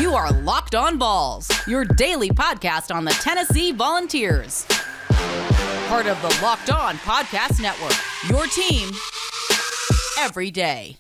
You are Locked On Vols, your daily podcast on the Tennessee Volunteers. Part of the Locked On Podcast Network, your team every day.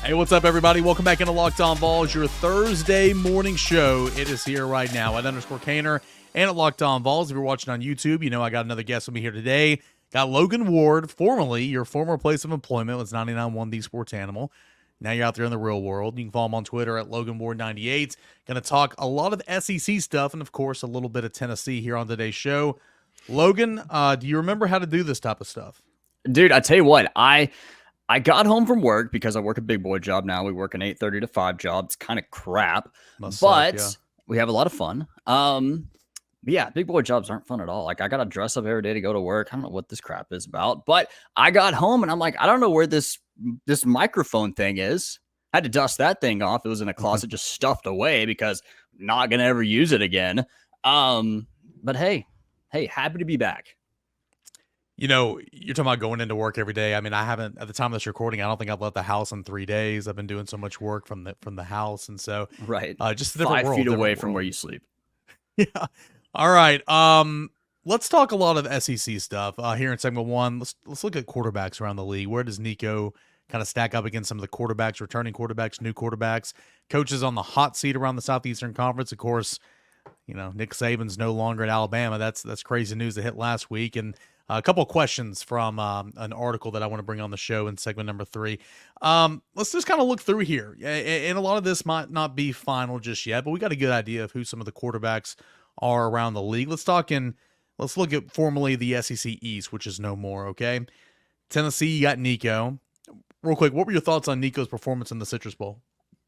Hey, what's up, everybody? Welcome back into Locked On Vols, your Thursday morning show. It is here right now at _Caner and at Locked On Vols. If you're watching on YouTube, you know I got another guest with me here today. Got Logan Ward, formerly your former place of employment was 99.1 The Sports Animal. Now you're out there in the real world. You can follow him on Twitter at LoganWard98. Going to talk a lot of SEC stuff and, of course, a little bit of Tennessee here on today's show. Logan, do you remember how to do this type of stuff? Dude, I tell you what, I got home from work because I work a big boy job now. We work an 8:30 to 5 job. It's kind of crap, we have a lot of fun. Yeah, big boy jobs aren't fun at all. Like, I got to dress up every day to go to work. I don't know what this crap is about, but I got home and I'm like, I don't know where this microphone thing is. I had to dust that thing off. It was in a closet just stuffed away because I'm not going to ever use it again. But hey, happy to be back. You know, you're talking about going into work every day. I mean, I haven't, at the time of this recording, I don't think I've left the house in 3 days. I've been doing so much work from the house. And so, right. Just a different 5 world, feet away different from world. where you sleep. Yeah. All right. Let's talk a lot of SEC stuff here in segment one. Let's look at quarterbacks around the league. Where does Nico kind of stack up against some of the quarterbacks, returning quarterbacks, new quarterbacks, coaches on the hot seat around the Southeastern Conference? Of course, you know, Nick Saban's no longer at Alabama. That's crazy news that hit last week. And a couple of questions from an article that I want to bring on the show in segment number 3. Let's just kind of look through here. And a lot of this might not be final just yet, but we got a good idea of who some of the quarterbacks are around the league. Let's look at formally the SEC East, which is no more, okay? Tennessee, you got Nico. Real quick, what were your thoughts on Nico's performance in the Citrus Bowl?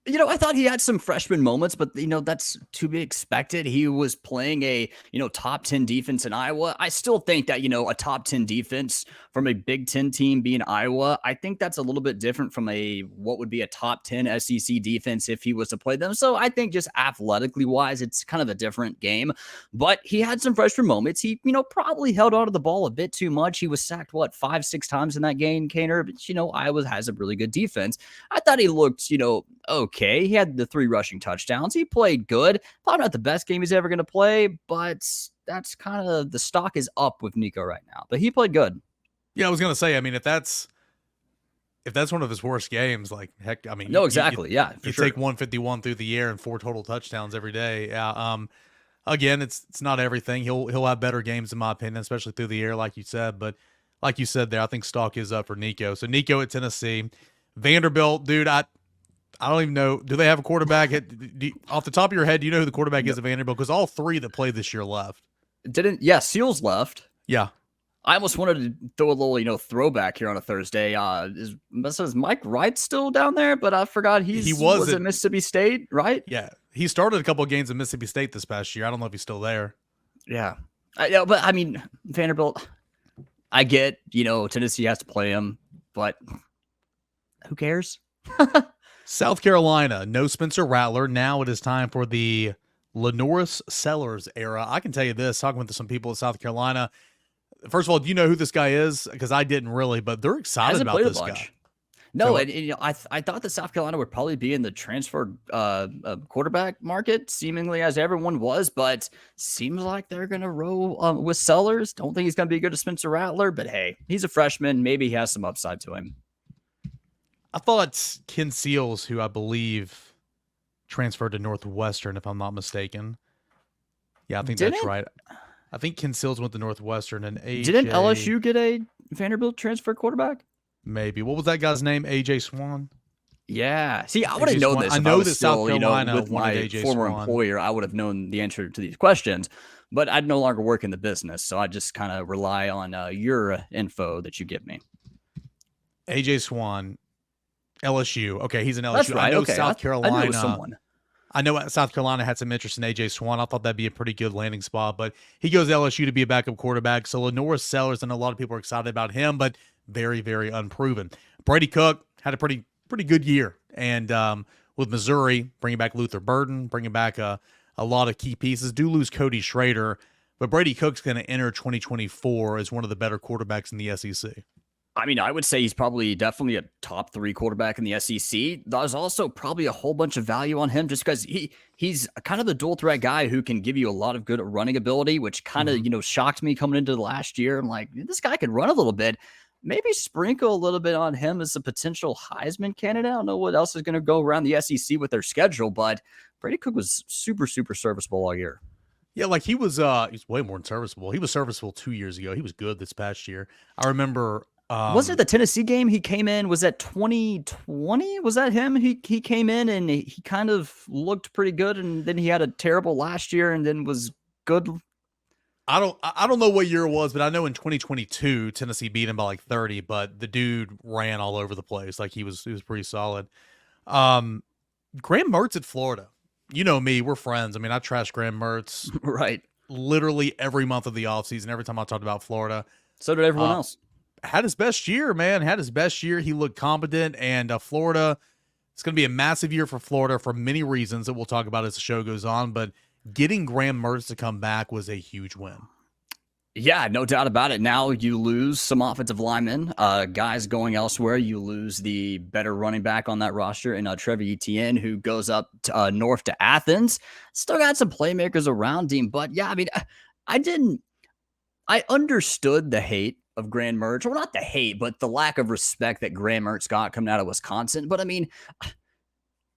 You know, I thought he had some freshman moments, but, you know, that's to be expected. He was playing a, top 10 defense in Iowa. I still think that, a top 10 defense from a Big Ten team being Iowa, I think that's a little bit different from what would be a top 10 SEC defense if he was to play them. So I think just athletically wise, it's kind of a different game. But he had some freshman moments. He, probably held onto the ball a bit too much. He was sacked, 5-6 times in that game, Caner. But, Iowa has a really good defense. I thought he looked, okay. He had the 3 rushing touchdowns. He played good. Probably not the best game he's ever going to play, but that's kind of the stock is up with Nico right now. But he played good. Yeah, I was going to say, I mean, if that's one of his worst games, like, heck, I mean, no, exactly. You take 151 through the air and 4 total touchdowns every day. Yeah. Again, it's not everything. He'll have better games in my opinion, especially through the air, like you said. But like you said there, I think stock is up for Nico. So Nico at Tennessee, Vanderbilt, dude. I don't even know. Do they have a quarterback? Off the top of your head, do you know who the quarterback is at Vanderbilt? Because all 3 that played this year left. Seals left. Yeah. I almost wanted to throw a little, throwback here on a Thursday. Is Mike Wright still down there? But I forgot he was at Mississippi State, right? Yeah. He started a couple of games at Mississippi State this past year. I don't know if he's still there. Yeah. But I mean, Vanderbilt, I get, Tennessee has to play him, but who cares? South Carolina, no Spencer Rattler. Now it is time for the Lenoris Sellers era. I can tell you this, talking with some people in South Carolina. First of all, do you know who this guy is? Because I didn't really, but they're excited about this guy. No, I thought that South Carolina would probably be in the transfer quarterback market, seemingly as everyone was, but seems like they're going to roll with Sellers. Don't think he's going to be good as Spencer Rattler, but hey, he's a freshman. Maybe he has some upside to him. I thought Ken Seals, who I believe transferred to Northwestern, if I'm not mistaken. Yeah, I think that's right. I think Ken Seals went to Northwestern and AJ. Didn't LSU get a Vanderbilt transfer quarterback? Maybe. What was that guy's name? AJ Swan? Yeah. See, I would have known this. I know that South Carolina with my AJ former Swan. employer, I would have known the answer to these questions, but I'd no longer work in the business, so I just kind of rely on your info that you give me. AJ Swan, LSU. Okay, he's an LSU. That's right. I know South Carolina. I know someone. I know South Carolina had some interest in AJ Swan. I thought that'd be a pretty good landing spot, but he goes to LSU to be a backup quarterback. So Lenoris Sellers, and a lot of people are excited about him, but very, very unproven. Brady Cook had a pretty good year, and with Missouri, bringing back Luther Burden, bringing back a lot of key pieces. Do lose Cody Schrader, but Brady Cook's going to enter 2024 as one of the better quarterbacks in the SEC. I mean, I would say he's probably definitely a top 3 quarterback in the SEC. There's also probably a whole bunch of value on him just because he's kind of the dual threat guy who can give you a lot of good running ability, which kind of, shocked me coming into the last year. I'm like, this guy can run a little bit. Maybe sprinkle a little bit on him as a potential Heisman candidate. I don't know what else is going to go around the SEC with their schedule, but Brady Cook was super, super serviceable all year. Yeah, like he's way more than serviceable. He was serviceable 2 years ago. He was good this past year. I remember. Was it the Tennessee game he came in? Was that 2020? Was that him? He came in and he kind of looked pretty good, and then he had a terrible last year and then was good. I don't know what year it was, but I know in 2022 Tennessee beat him by like 30, but the dude ran all over the place. Like he was pretty solid. Graham Mertz at Florida. You know me, we're friends. I mean, I trash Graham Mertz right literally every month of the offseason, every time I talked about Florida. So did everyone else. Had his best year, man. Had his best year. He looked competent, and Florida, it's going to be a massive year for Florida for many reasons that we'll talk about as the show goes on, but getting Graham Mertz to come back was a huge win. Yeah, no doubt about it. Now you lose some offensive linemen, guys going elsewhere. You lose the better running back on that roster in Trevor Etienne, who goes up to, north to Athens. Still got some playmakers around him, but yeah, I mean, I understood the hate of Graham Mertz. Well, not the hate, but the lack of respect that Graham Mertz got coming out of Wisconsin. But I mean,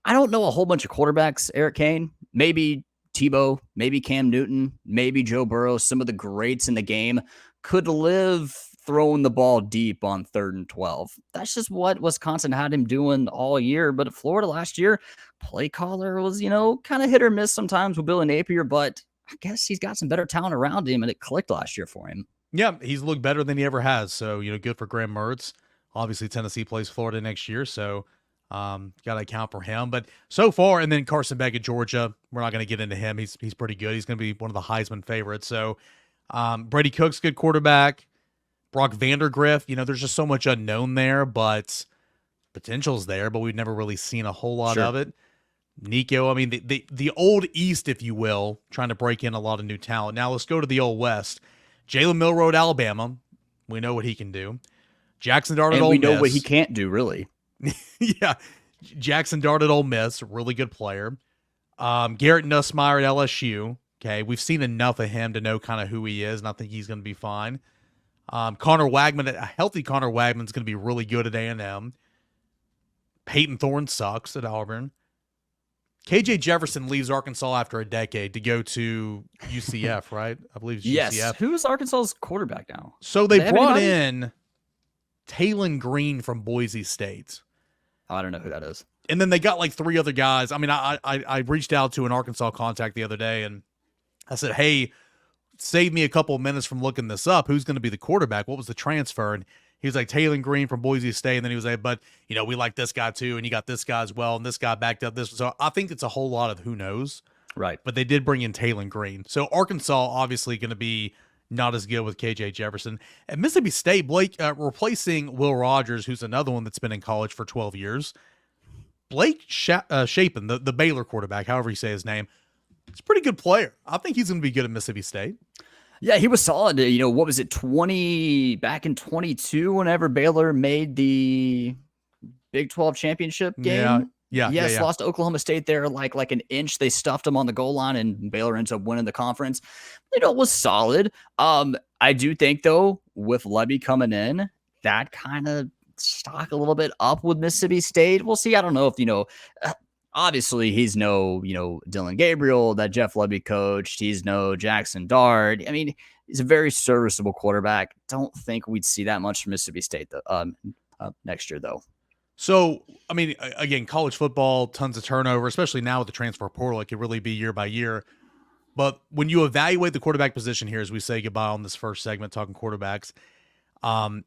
I don't know a whole bunch of quarterbacks, Eric Kane. Maybe Tebow, maybe Cam Newton, maybe Joe Burrow, some of the greats in the game could live throwing the ball deep on 3rd and 12. That's just what Wisconsin had him doing all year. But at Florida last year, play caller was, kind of hit or miss sometimes with Billy Napier, but I guess he's got some better talent around him, and it clicked last year for him. Yeah, he's looked better than he ever has. So, good for Graham Mertz. Obviously, Tennessee plays Florida next year, so got to account for him. But so far, and then Carson Beck at Georgia, we're not going to get into him. He's pretty good. He's going to be one of the Heisman favorites. So, Brady Cook's good quarterback. Brock Vandergriff, there's just so much unknown there, but potential's there, but we've never really seen a whole lot of it. Nico, I mean, the old East, if you will, trying to break in a lot of new talent. Now let's go to the old West. Jalen Milroe at Alabama. We know what he can do. Jackson Dart at Ole Miss. We know what he can't do, really. Yeah. Jackson Dart at Ole Miss, really good player. Garrett Nussmeier at LSU. Okay, we've seen enough of him to know kind of who he is, and I think he's going to be fine. Connor Wagman, a healthy Connor Wagman's going to be really good at A&M. Peyton Thorne sucks at Auburn. KJ Jefferson leaves Arkansas after a decade to go to UCF, right? I believe it's UCF. Yes. Who's Arkansas's quarterback now? So they brought in Taylon Green from Boise State. Oh, I don't know who that is. And then they got like 3 other guys. I mean, I reached out to an Arkansas contact the other day, and I said, hey, save me a couple of minutes from looking this up. Who's going to be the quarterback? What was the transfer? And he was like, Taylon Green from Boise State. And then he was like, but, we like this guy too. And you got this guy as well. And this guy backed up this. So I think it's a whole lot of who knows. Right. But they did bring in Taylon Green. So Arkansas obviously going to be not as good with KJ Jefferson. At Mississippi State, Blake replacing Will Rogers, who's another one that's been in college for 12 years. Blake Shapen, the Baylor quarterback, however you say his name, he's a pretty good player. I think he's going to be good at Mississippi State. Yeah, he was solid. What was it, back in 22 whenever Baylor made the Big 12 championship game? Yeah. Lost to Oklahoma State there like an inch. They stuffed him on the goal line, and Baylor ends up winning the conference. It was solid. I do think, though, with Lebby coming in, that kind of stock a little bit up with Mississippi State. We'll see. I don't know if, obviously, he's no, Dylan Gabriel that Jeff Lebby coached. He's no Jackson Dart. I mean, he's a very serviceable quarterback. Don't think we'd see that much from Mississippi State next year, though. So, I mean, again, college football, tons of turnover, especially now with the transfer portal. It could really be year by year. But when you evaluate the quarterback position here, as we say goodbye on this first segment, talking quarterbacks,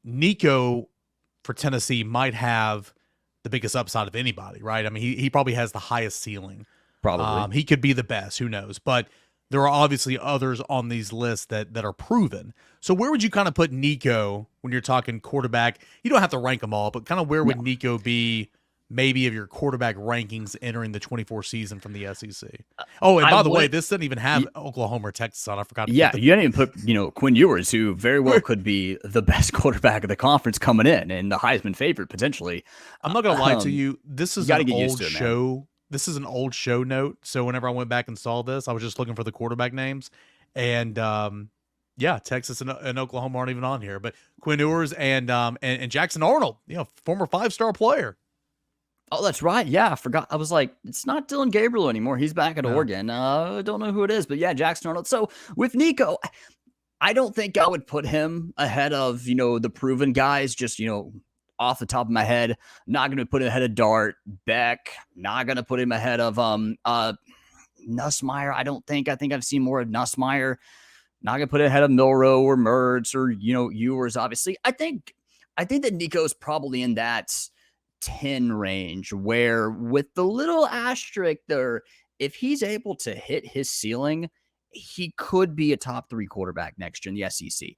Nico for Tennessee might have the biggest upside of anybody, right? I mean, he probably has the highest ceiling. Probably. He could be the best. Who knows? But there are obviously others on these lists that are proven. So where would you kind of put Nico when you're talking quarterback? You don't have to rank them all, but kind of where would Nico be maybe of your quarterback rankings entering the 24 season from the SEC. Oh, and by the way, this doesn't even have Oklahoma or Texas on. I forgot to you didn't even put, Quinn Ewers, who very well could be the best quarterback of the conference coming in and the Heisman favorite potentially. I'm not going to lie to you. This is an old show. Man. This is an old show note. So whenever I went back and saw this, I was just looking for the quarterback names. And Texas and Oklahoma aren't even on here. But Quinn Ewers and Jackson Arnold, former 5-star player. Oh, that's right. Yeah, I forgot. I was like, it's not Dylan Gabriel anymore. He's back at Oregon. I don't know who it is, but yeah, Jackson Arnold. So with Nico, I don't think I would put him ahead of, the proven guys, just, off the top of my head. Not going to put him ahead of Dart, Beck. Not going to put him ahead of Nussmeier. I think I've seen more of Nussmeier. Not going to put it ahead of Milrow or Mertz or, Ewers, obviously. I think that Nico's probably in that 10 range, where with the little asterisk there, if he's able to hit his ceiling, he could be a top 3 quarterback next year in the SEC.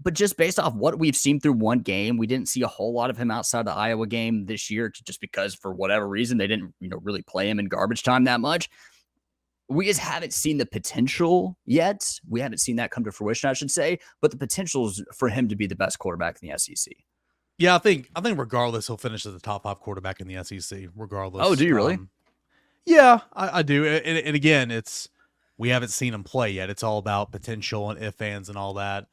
But just based off what we've seen through one game, we didn't see a whole lot of him outside the Iowa game this year, just because for whatever reason they didn't really play him in garbage time that much. We just haven't seen the potential yet. We haven't seen that come to fruition, I should say, but the potential is for him to be the best quarterback in the SEC. Yeah, I think regardless, he'll finish as the top 5 quarterback in the SEC, regardless. Oh, do you really? Yeah, I do. And again, we haven't seen him play yet. It's all about potential and if ands and all that.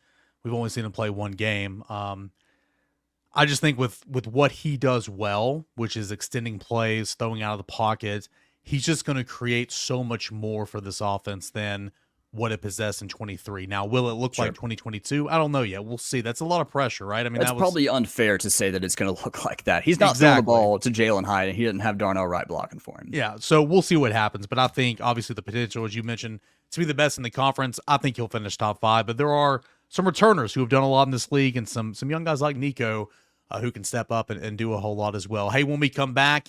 We've only seen him play one game. I just think with what he does well, which is extending plays, throwing out of the pocket, he's just going to create so much more for this offense than what it possessed in 23. Now, will it look like 2022? I don't know yet. We'll see. That's a lot of pressure, right? I mean, that's probably unfair to say that it's going to look like that. He's not throwing the ball to Jalen Hyde, and he didn't have Darnell Wright blocking for him. Yeah, so we'll see what happens. But I think, obviously, the potential, as you mentioned, to be the best in the conference, I think he'll finish top 5. But there are some returners who have done a lot in this league, and some young guys like Nico who can step up and do a whole lot as well. Hey, when we come back,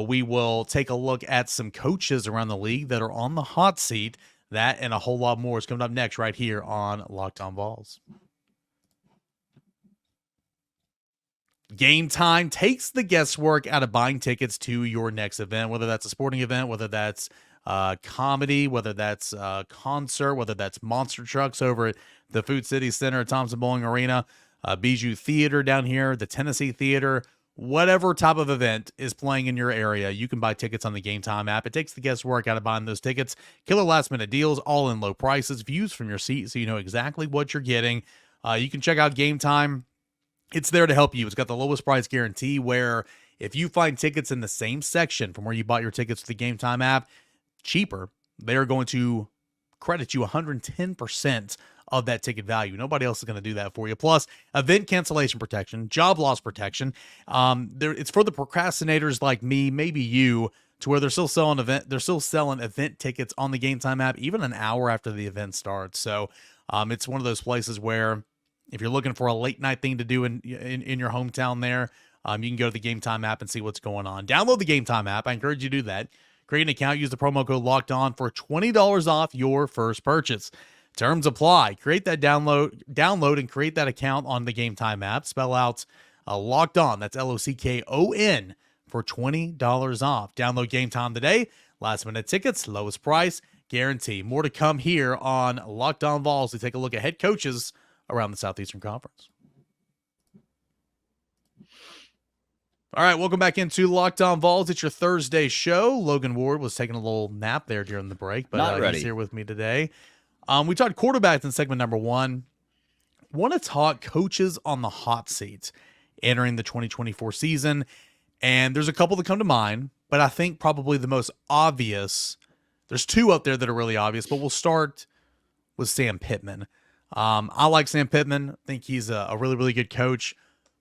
we will take a look at some coaches around the league that are on the hot seat. That and a whole lot more is coming up next right here on Locked On Vols. Game Time takes the guesswork out of buying tickets to your next event, whether that's a sporting event, whether that's comedy, whether that's a concert, whether that's monster trucks over at the Food City Center at Thompson Bowling Arena, Bijou Theater down here, the Tennessee Theater. Whatever type of event is playing in your area, you can buy tickets on the Game Time app. It takes the guesswork out of buying those tickets. Killer last-minute deals, all in low prices, views from your seat so you know exactly what you're getting. You can check out Game Time. It's there to help you. It's got the lowest price guarantee, where if you find tickets in the same section from where you bought your tickets with the Game Time app cheaper, they are going to credit you 110% of that ticket value. Nobody else is going to do that for you. Plus, event cancellation protection, job loss protection. It's for the procrastinators like me, maybe you, to where they're still selling event tickets on the Game Time app even an hour after the event starts. So it's one of those places where if you're looking for a late night thing to do in your hometown there, you can go to the Game Time app and see what's going on. Download the Game Time app. I encourage you to do that. Create an account. Use the promo code Locked On for $20 off your first purchase. Terms apply. Create that download and create that account on the Game Time app. Spell out Locked On. That's LOCKON for $20 off. Download Game Time today. Last minute tickets, lowest price guarantee. More to come here on Locked On Vols. We take a look at head coaches around the Southeastern Conference. All right, welcome back into Locked On Vols. It's your Thursday show. Logan Ward was taking a little nap there during the break, but he's here with me today. We talked quarterbacks in segment number 1. Want to talk coaches on the hot seat entering the 2024 season. And there's a couple that come to mind, but I think probably the most obvious, there's 2 up there that are really obvious, but we'll start with Sam Pitman. I like Sam Pitman. I think he's a really, really good coach.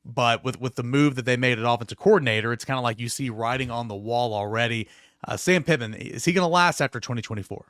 But with the move that they made at offensive coordinator, it's kind of like you see writing on the wall already. Sam Pitman, is he going to last after 2024?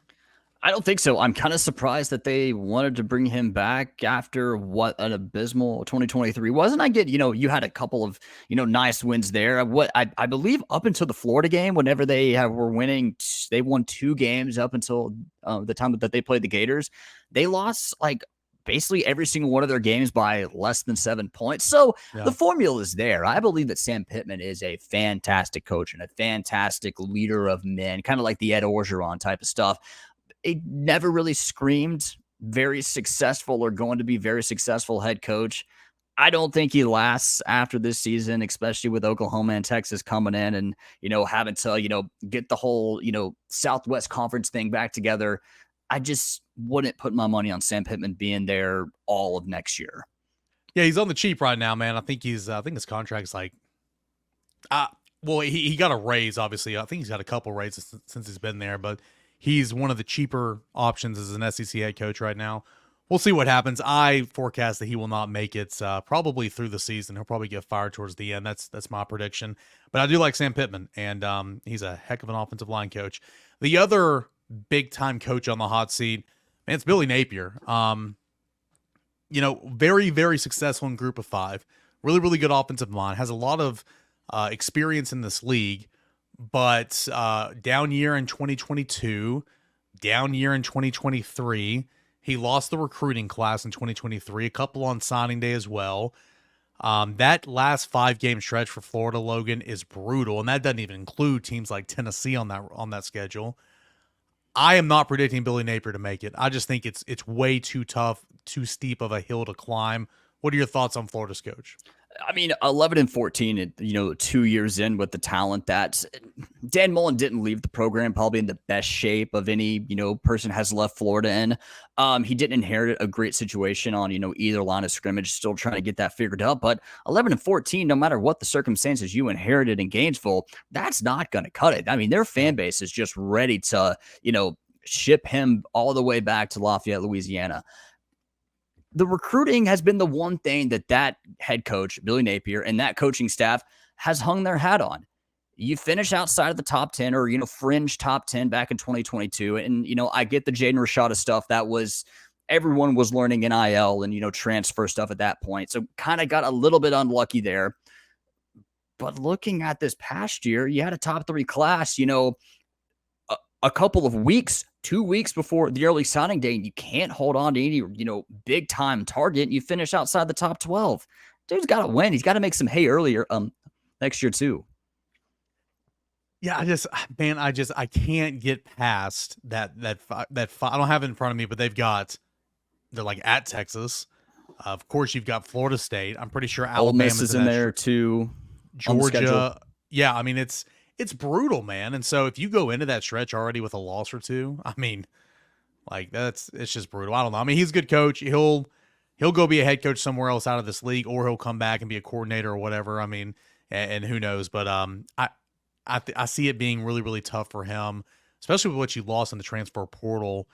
I don't think so. I'm kind of surprised that they wanted to bring him back after what an abysmal 2023 was. And I get, you had a couple of, nice wins there. What I believe up until the Florida game, whenever they were winning, they won 2 games up until the time that they played the Gators. They lost like basically every single one of their games by less than 7 points. So the formula is there. I believe that Sam Pittman is a fantastic coach and a fantastic leader of men, kind of like the Ed Orgeron type of stuff. It never really screamed very successful or going to be very successful head coach. I don't think he lasts after this season, especially with Oklahoma and Texas coming in and, having to, get the whole, Southwest Conference thing back together. I just wouldn't put my money on Sam Pittman being there all of next year. Yeah, he's on the cheap right now, man. I think his contract's like, he got a raise, obviously. I think he's got a couple raises since he's been there, but he's one of the cheaper options as an SEC head coach right now. We'll see what happens. I forecast that he will not make it probably through the season. He'll probably get fired towards the end. That's my prediction. But I do like Sam Pittman, and he's a heck of an offensive line coach. The other big-time coach on the hot seat, man, it's Billy Napier. Very, very successful in Group of Five. Really, really good offensive line. Has a lot of experience in this league, but down year in 2022, down year in 2023. He lost the recruiting class in 2023, a couple on signing day as well. That last 5-game stretch for Florida, Logan, is brutal, and that doesn't even include teams like Tennessee on that schedule. I am not predicting Billy Napier to make it. I just think it's way too tough, too steep of a hill to climb. What are your thoughts on Florida's coach? I mean, 11-14, 2 years in with the talent that Dan Mullen didn't leave the program probably in the best shape of any, person has left Florida in. He didn't inherit a great situation on, either line of scrimmage, still trying to get that figured out. But 11-14, no matter what the circumstances you inherited in Gainesville, that's not going to cut it. I mean, their fan base is just ready to, ship him all the way back to Lafayette, Louisiana. The recruiting has been the one thing that head coach, Billy Napier, and that coaching staff has hung their hat on. You finish outside of the top 10 or, fringe top 10 back in 2022. And, I get the Jaden Rashada stuff. That was, everyone was learning NIL and, transfer stuff at that point. So kind of got a little bit unlucky there. But looking at this past year, you had a top 3 class, a couple of weeks, 2 weeks before the early signing day, and you can't hold on to any, big time target. And you finish outside the top 12. Dude's got to win. He's got to make some hay earlier next year too. Yeah, I can't get past that I don't have it in front of me, but they're like at Texas. Of course, you've got Florida State. I'm pretty sure Ole Miss is in there too. Georgia. Yeah, I mean it's brutal, man. And so if you go into that stretch already with a loss or two, I mean, like it's just brutal. I don't know. I mean, he's a good coach. He'll go be a head coach somewhere else out of this league, or he'll come back and be a coordinator or whatever. I mean, and who knows? But I see it being really, really tough for him, especially with what you lost in the transfer portal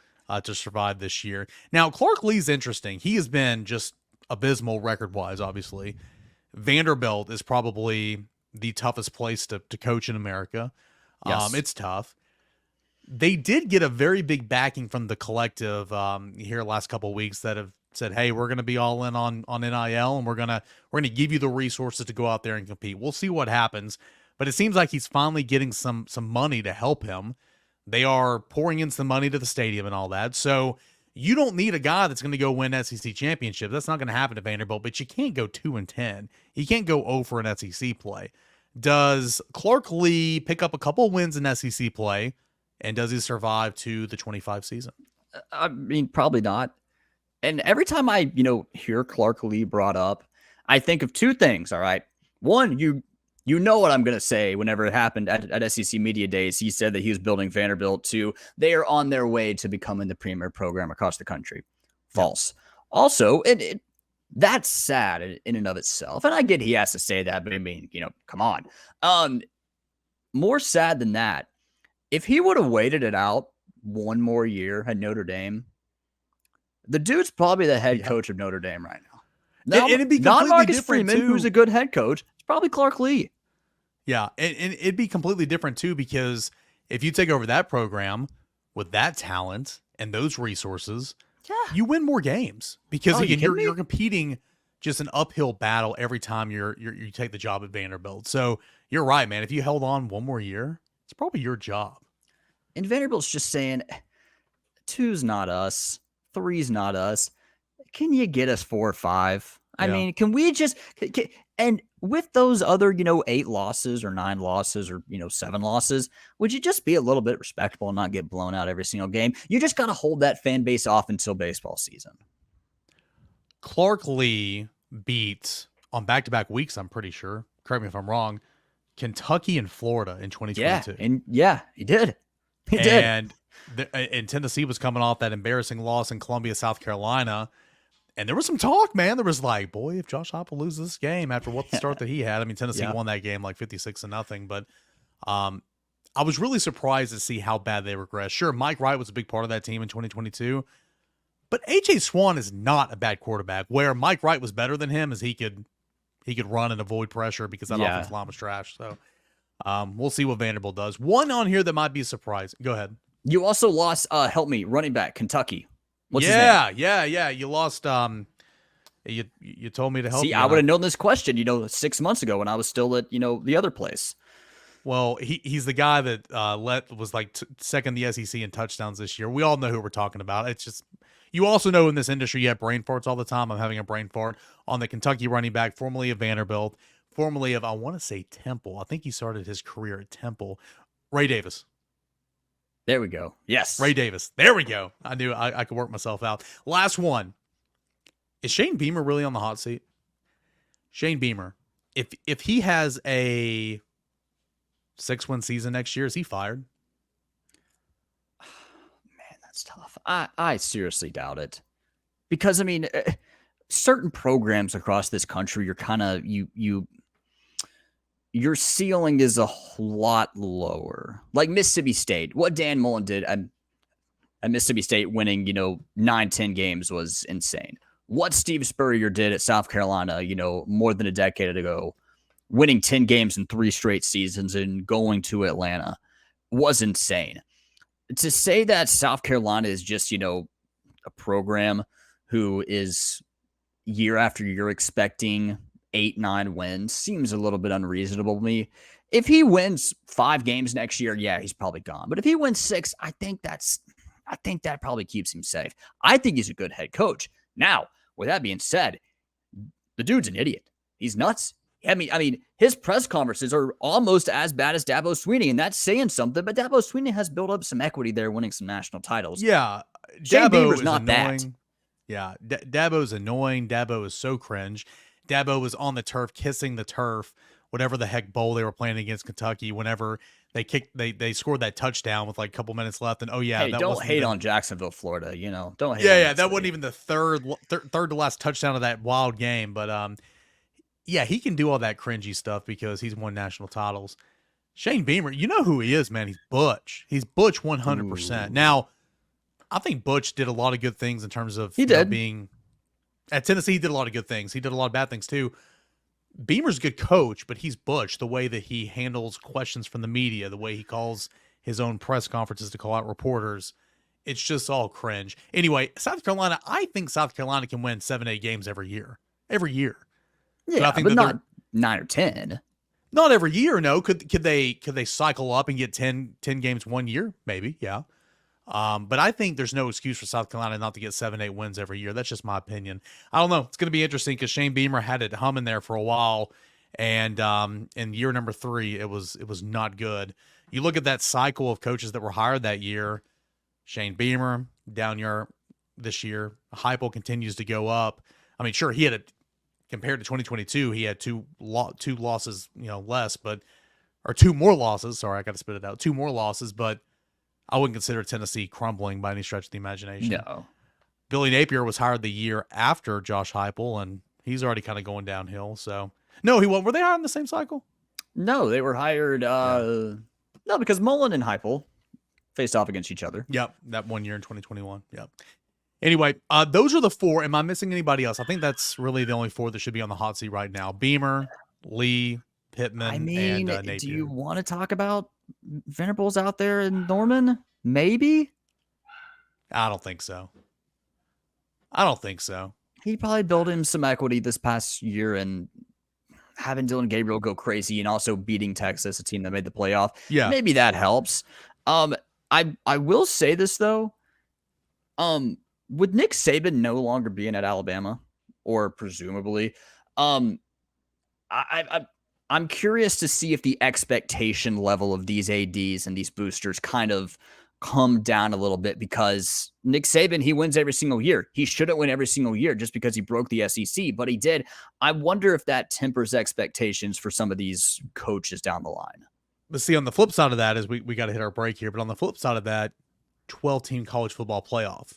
to survive this year. Now, Clark Lee's interesting. He has been just abysmal record-wise, obviously. Vanderbilt is probably the toughest place to coach in America. Yes. It's tough. They did get a very big backing from the collective here last couple of weeks that have said, hey, we're going to be all in on NIL, and we're going to give you the resources to go out there and compete. We'll see what happens. But it seems like he's finally getting some money to help him. They are pouring in some money to the stadium and all that. So you don't need a guy that's going to go win SEC championship. That's not going to happen to Vanderbilt, but you can't go 2-10. You can't go 0 for an SEC play. Does Clark Lee pick up a couple wins in SEC play, and does he survive to the 25 season? I mean, probably not. And every time I, hear Clark Lee brought up, I think of two things, all right? One, you know what I'm going to say whenever it happened at SEC Media Days. He said that he was building Vanderbilt to, they are on their way to becoming the premier program across the country. False. Also, that's sad in and of itself. And I get he has to say that, but I mean, come on. More sad than that, if he would have waited it out one more year at Notre Dame, the dude's probably the head coach of Notre Dame right now. Now, it'd be not Marcus different Freeman, too. who's a good head coach. It's probably Clark Lee. Yeah, and it'd be completely different too, because if you take over that program with that talent and those resources, you win more games, because again, you're competing just an uphill battle every time you take the job at Vanderbilt. So you're right, man. If you held on one more year, it's probably your job. And Vanderbilt's just saying, 2's not us, 3's not us. can you get us 4 or 5? I Yeah. mean, can we just and with those other, 8 losses or 9 losses or, 7 losses, would you just be a little bit respectable and not get blown out every single game? You just got to hold that fan base off until baseball season. Clark Lee beat on back-to-back weeks, I'm pretty sure. Correct me if I'm wrong. Kentucky and Florida in 2022. He did. He did. And Tennessee was coming off that embarrassing loss in Columbia, South Carolina. And there was some talk, man. There was like, boy, if Josh Heupel loses this game after what the start that he had. I mean, Tennessee won that game like 56-0. But I was really surprised to see how bad they regressed. Sure, Mike Wright was a big part of that team in 2022. But A.J. Swan is not a bad quarterback. Where Mike Wright was better than him is he could run and avoid pressure because that offensive line was trash. So we'll see what Vanderbilt does. One on here that might be a surprise. Go ahead. You also lost, help me, running back, Kentucky. What's his name? Yeah. You lost. You told me to help. See, I would have known this question, 6 months ago when I was still at, the other place. Well, he's the guy that was like second the SEC in touchdowns this year. We all know who we're talking about. It's just, you also know in this industry you have brain farts all the time. I'm having a brain fart on the Kentucky running back, formerly of Vanderbilt, formerly of, I want to say, Temple. I think he started his career at Temple. Ray Davis. There we go. Yes. Ray Davis. There we go. I knew I could work myself out. Last one. Is Shane Beamer really on the hot seat? Shane Beamer. If he has a 6-win season next year, is he fired? Man, that's tough. I seriously doubt it. Because, I mean, certain programs across this country, you're kind of, your ceiling is a lot lower. Like Mississippi State, what Dan Mullen did at Mississippi State winning, 9-10 games was insane. What Steve Spurrier did at South Carolina, more than a decade ago, winning 10 games in 3 straight seasons and going to Atlanta was insane. To say that South Carolina is just, a program who is year after year expecting 8-9 wins seems a little bit unreasonable to me. If he wins 5 games next year, yeah, he's probably gone. But if he wins 6, I think that probably keeps him safe. I think he's a good head coach. Now, with that being said, the dude's an idiot. He's nuts. I mean, his press conferences are almost as bad as Dabo Swinney, and that's saying something. But Dabo Swinney has built up some equity there, winning some national titles. Yeah, Shane Beamer's is not annoying. that. Yeah, Dabo's annoying. Dabo is so cringe. Dabo was on the turf, kissing the turf, whatever the heck bowl they were playing against Kentucky. Whenever they scored that touchdown with like a couple minutes left, and hey, that don't hate on Jacksonville, Florida. Don't hate. Yeah, that wasn't even the third to last touchdown of that wild game. But yeah, he can do all that cringy stuff because he's won national titles. Shane Beamer, you know who he is, man. He's Butch. He's Butch 100%. Now, I think Butch did a lot of good things in terms of being at Tennessee. He did a lot of good things. He did a lot of bad things too. Beamer's a good coach, but he's Butch. The way that he handles questions from the media, the way he calls his own press conferences to call out reporters, it's just all cringe. Anyway, South Carolina, I think South Carolina can win 7-8 games every year. Yeah, but not 9 or 10. Not every year, no. Could they cycle up and get 10 games one year? Maybe, yeah. But I think there's no excuse for South Carolina not to get 7-8 wins every year. That's just my opinion. I don't know. It's going to be interesting because Shane Beamer had it humming there for a while, and in year number 3, it was not good. You look at that cycle of coaches that were hired that year. Shane Beamer down year this year. Heupel continues to go up. I mean, sure, he had compared to 2022, he had two losses, less, or 2 more losses. Sorry, I got to spit it out. 2 more losses, but I wouldn't consider Tennessee crumbling by any stretch of the imagination. No. Billy Napier was hired the year after Josh Heupel, and he's already kind of going downhill. So, no, he won't. Were they hired in the same cycle? No, they were hired. No, because Mullen and Heupel faced off against each other. Yep, that one year in 2021. Yep. Anyway, those are the 4. Am I missing anybody else? I think that's really the only 4 that should be on the hot seat right now. Beamer, Lee, Pitman, and Napier. Do you want to talk about Venables out there in Norman? Maybe? I don't think so. He probably built him some equity this past year and having Dylan Gabriel go crazy and also beating Texas, a team that made the playoff. Yeah. Maybe that helps. I will say this, though. with Nick Saban no longer being at Alabama, or presumably, I'm curious to see if the expectation level of these ADs and these boosters kind of come down a little bit, because Nick Saban, he wins every single year. He shouldn't win every single year just because he broke the SEC, but he did. I wonder if that tempers expectations for some of these coaches down the line. But see, on the flip side of that is we got to hit our break here, but on the flip side of that, 12-team college football playoff.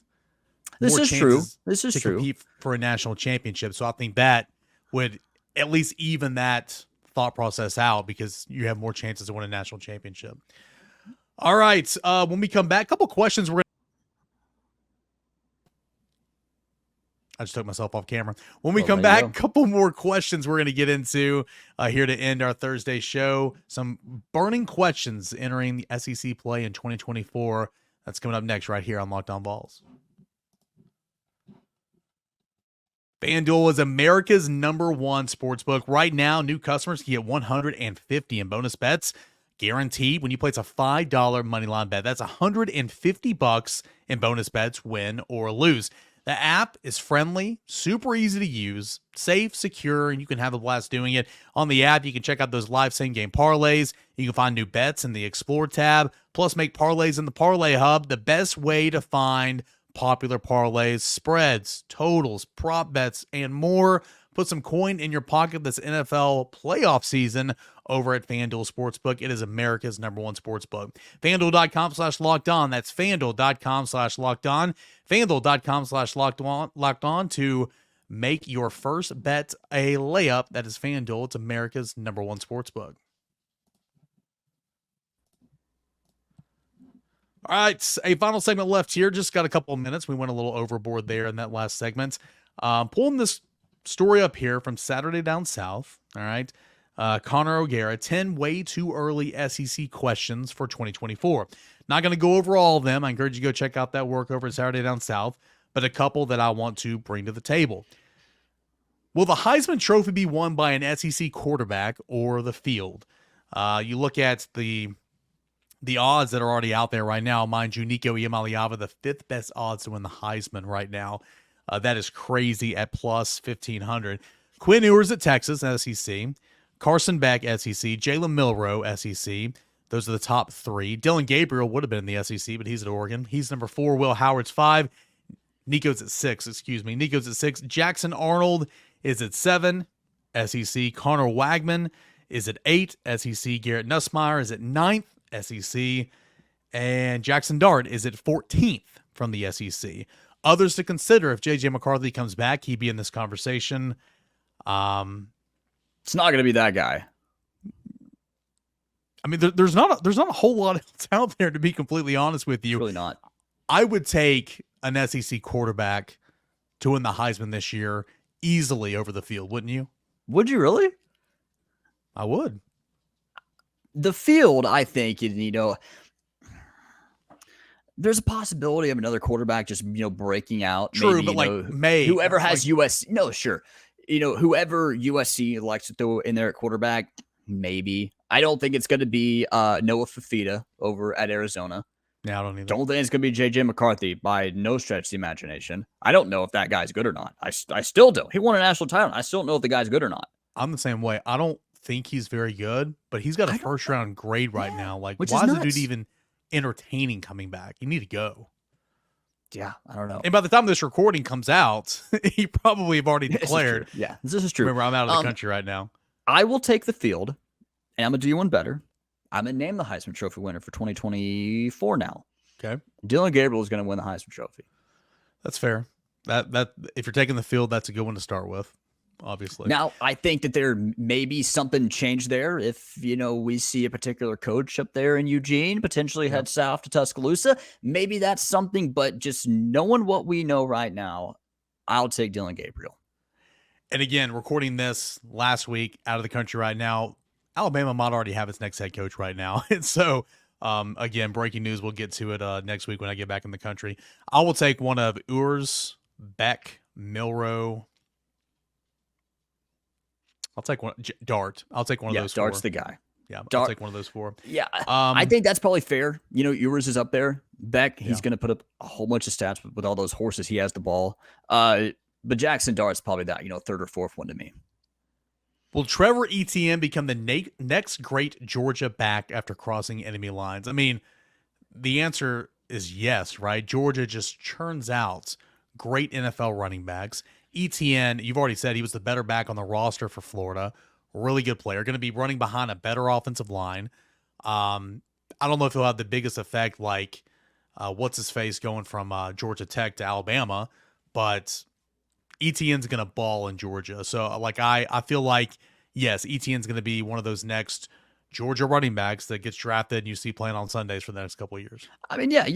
This is true. This is to true. Compete for a national championship. So I think that would at least even that thought process out, because you have more chances to win a national championship. All right. When we come back, a couple questions. I just took myself off camera. When we come back, a couple more questions we're going to get into here to end our Thursday show. Some burning questions entering the SEC play in 2024. That's coming up next right here on Locked On Vols. FanDuel is America's #1 sportsbook. Right now, new customers can get $150 in bonus bets guaranteed when you place a $5 moneyline bet. That's $150 in bonus bets, win or lose. The app is friendly, super easy to use, safe, secure, and you can have a blast doing it. On the app, you can check out those live same-game parlays. You can find new bets in the Explore tab, plus make parlays in the Parlay Hub, the best way to find popular parlays, spreads, totals, prop bets, and more. Put some coin in your pocket this NFL playoff season over at FanDuel Sportsbook. It is America's #1 sportsbook. FanDuel.com/lockedon. That's FanDuel.com/lockedon. FanDuel.com/lockedon to make your first bet a layup. That is FanDuel. It's America's #1 sportsbook. All right, a final segment left here. Just got a couple of minutes. We went a little overboard there in that last segment. Pulling this story up here from Saturday Down South. All right. Connor O'Gara, 10 way too early SEC questions for 2024. Not going to go over all of them. I encourage you to go check out that work over at Saturday Down South, but a couple that I want to bring to the table. Will the Heisman Trophy be won by an SEC quarterback or the field? You look at the odds that are already out there right now. Mind you, Nico Iamaleava, the 5th best odds to win the Heisman right now. That is crazy at plus 1,500. Quinn Ewers at Texas, SEC. Carson Beck, SEC. Jalen Milroe, SEC. Those are the top 3. Dillon Gabriel would have been in the SEC, but he's at Oregon. He's number 4. Will Howard's 5. Nico's at 6, Nico's at 6. Jackson Arnold is at 7, SEC. Connor Wagman is at 8, SEC. Garrett Nussmeier is at 9th, SEC. And Jackson Dart is at 14th from the SEC. Others to consider: if J.J. McCarthy comes back, he'd be in this conversation. It's not going to be that guy. I mean, there's not a whole lot else out there, to be completely honest with you. It's really not. I would take an SEC quarterback to win the Heisman this year easily over the field, wouldn't you? Would you really? I would. The field, I think, there's a possibility of another quarterback just, breaking out. True, maybe, but whoever has USC. No, sure. Whoever USC likes to throw in there at quarterback, maybe. I don't think it's going to be Noah Fafita over at Arizona. Yeah, I don't either. Don't think it's going to be J.J. McCarthy by no stretch of the imagination. I don't know if that guy's good or not. I still don't. He won a national title. I still don't know if the guy's good or not. I'm the same way. I don't think he's very good, but he's got a first-round grade right now. Like, which why is is nuts. the dude even entertaining coming back? You need to go. Yeah, I don't know. And by the time this recording comes out, he probably have already declared. Yeah, this is true. Remember, I'm out of the country right now. I will take the field, and I'm going to do you one better. I'm going to name the Heisman Trophy winner for 2024 now. Okay. Dillon Gabriel is going to win the Heisman Trophy. That's fair. That if you're taking the field, that's a good one to start with, obviously. Now, I think that there may be something changed there if, we see a particular coach up there in Eugene potentially head south to Tuscaloosa. Maybe that's something, but just knowing what we know right now, I'll take Dillon Gabriel. And again, recording this last week out of the country right now, Alabama might already have its next head coach right now. And so, again, breaking news, we'll get to it next week when I get back in the country. I will take one of Ewers, Beck, Milroe. I'll take one. Dart. I'll take one of those. Dart's four. the guy. Yeah, I'll take one of those 4. Yeah, I think that's probably fair. Ewers is up there. Beck, he's going to put up a whole bunch of stats with all those horses. He has the ball. But Jackson Dart's probably that, 3rd or 4th one to me. Will Trevor Etienne become the next great Georgia back after crossing enemy lines? I mean, the answer is yes, right? Georgia just churns out great NFL running backs. Etienne, you've already said he was the better back on the roster for Florida. Really good player. Going to be running behind a better offensive line. I don't know if he'll have the biggest effect like what's-his-face going from Georgia Tech to Alabama, but Etienne's going to ball in Georgia. So, I feel like, yes, Etienne's going to be one of those next Georgia running backs that gets drafted and you see playing on Sundays for the next couple of years. I mean, yeah,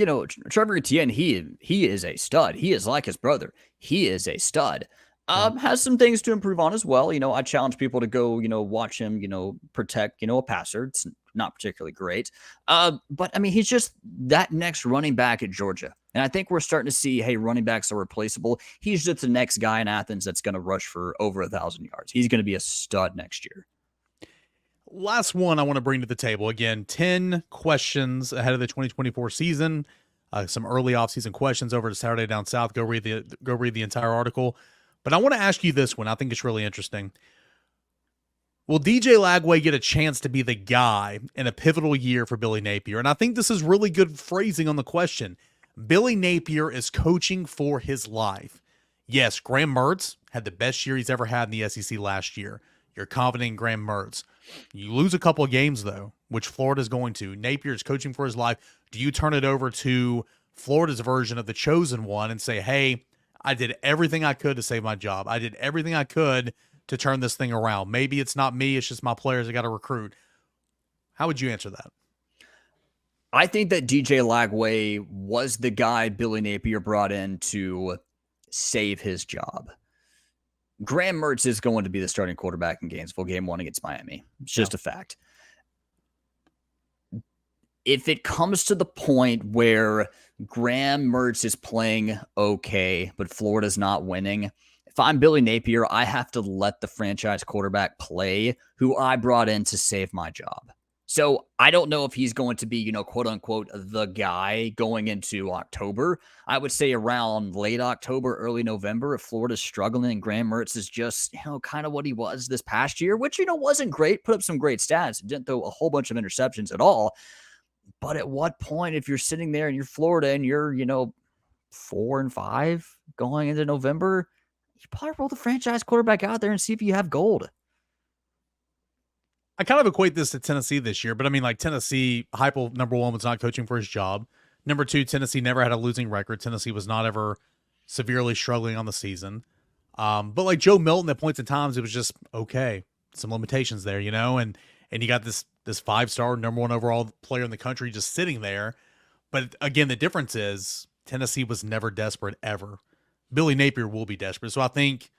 Trevor Etienne, he is a stud. He is like his brother. He is a stud. Has some things to improve on as well. I challenge people to go, watch him, protect, a passer. It's not particularly great. But I mean, he's just that next running back at Georgia. And I think we're starting to see, hey, running backs are replaceable. He's just the next guy in Athens that's going to rush for over 1,000 yards. He's going to be a stud next year. Last one I want to bring to the table. Again, 10 questions ahead of the 2024 season. Some early offseason questions over to Saturday Down South. Go read the entire article. But I want to ask you this one. I think it's really interesting. Will DJ Lagow get a chance to be the guy in a pivotal year for Billy Napier? And I think this is really good phrasing on the question. Billy Napier is coaching for his life. Yes, Graham Mertz had the best year he's ever had in the SEC last year. You're confident in Graham Mertz. You lose a couple of games, though, which Florida's going to. Napier is coaching for his life. Do you turn it over to Florida's version of the chosen one and say, hey, I did everything I could to save my job. I did everything I could to turn this thing around. Maybe it's not me. It's just my players I got to recruit. How would you answer that? I think that DJ Lagow was the guy Billy Napier brought in to save his job. Graham Mertz is going to be the starting quarterback in Gainesville game 1 against Miami. It's just a fact. If it comes to the point where Graham Mertz is playing okay, but Florida's not winning, if I'm Billy Napier, I have to let the franchise quarterback play who I brought in to save my job. So I don't know if he's going to be, quote unquote, the guy going into October. I would say around late October, early November, if Florida's struggling and Graham Mertz is just, kind of what he was this past year, which, wasn't great, put up some great stats, didn't throw a whole bunch of interceptions at all. But at what point, if you're sitting there and you're Florida and you're, 4-5 going into November, you probably roll the franchise quarterback out there and see if you have gold. I kind of equate this to Tennessee this year, but I mean, Tennessee, Heupel, number 1, was not coaching for his job. Number 2, Tennessee never had a losing record. Tennessee was not ever severely struggling on the season. But Joe Milton, at points in times, it was just okay. Some limitations there, and you got this 5-star, number 1 overall player in the country just sitting there. But again, the difference is Tennessee was never desperate ever. Billy Napier will be desperate. So I think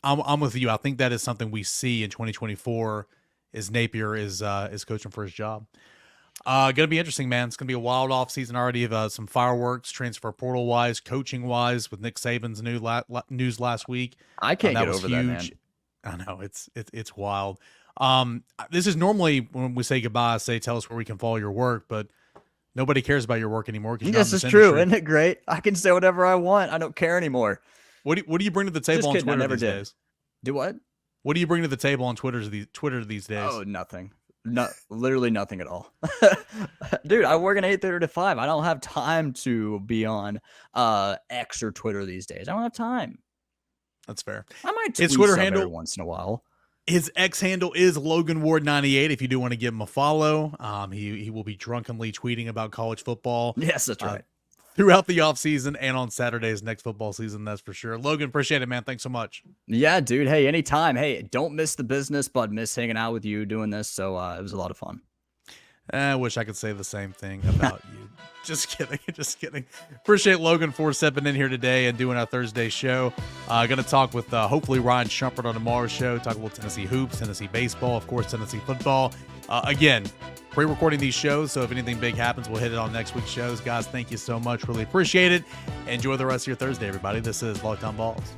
I'm with you. I think that is something we see in 2024 is Napier is coaching for his job. Going to be interesting, man. It's going to be a wild offseason already of some fireworks, transfer portal-wise, coaching-wise, with Nick Saban's news last week. I can't get over that, man. I know. It's wild. This is normally when we say goodbye, tell us where we can follow your work, but nobody cares about your work anymore. This is true. Isn't it great? I can say whatever I want. I don't care anymore. What do you bring to the table on Twitter these days? Do what? What do you bring to the table on Twitter these days? Oh, nothing. Literally nothing at all. Dude, I work an 8:30 to 5. I don't have time to be on X or Twitter these days. I don't have time. That's fair. I might tweet his Twitter handle handle once in a while. His X handle is Logan Ward 98. If you do want to give him a follow, he will be drunkenly tweeting about college football. Yes, that's right. Throughout the offseason and on Saturdays next football season, that's for sure. Logan, appreciate it, man. Thanks so much. Yeah, dude. Hey, anytime. Hey, don't miss the business, but miss hanging out with you doing this. So it was a lot of fun. I wish I could say the same thing about you. Just kidding. Just kidding. Appreciate Logan for stepping in here today and doing our Thursday show. Going to talk with hopefully Ryan Shumpert on tomorrow's show. Talk a little Tennessee hoops, Tennessee baseball, of course, Tennessee football. Again, pre-recording these shows, so if anything big happens, we'll hit it on next week's shows. Guys, thank you so much. Really appreciate it. Enjoy the rest of your Thursday, everybody. This is Locked On Vols.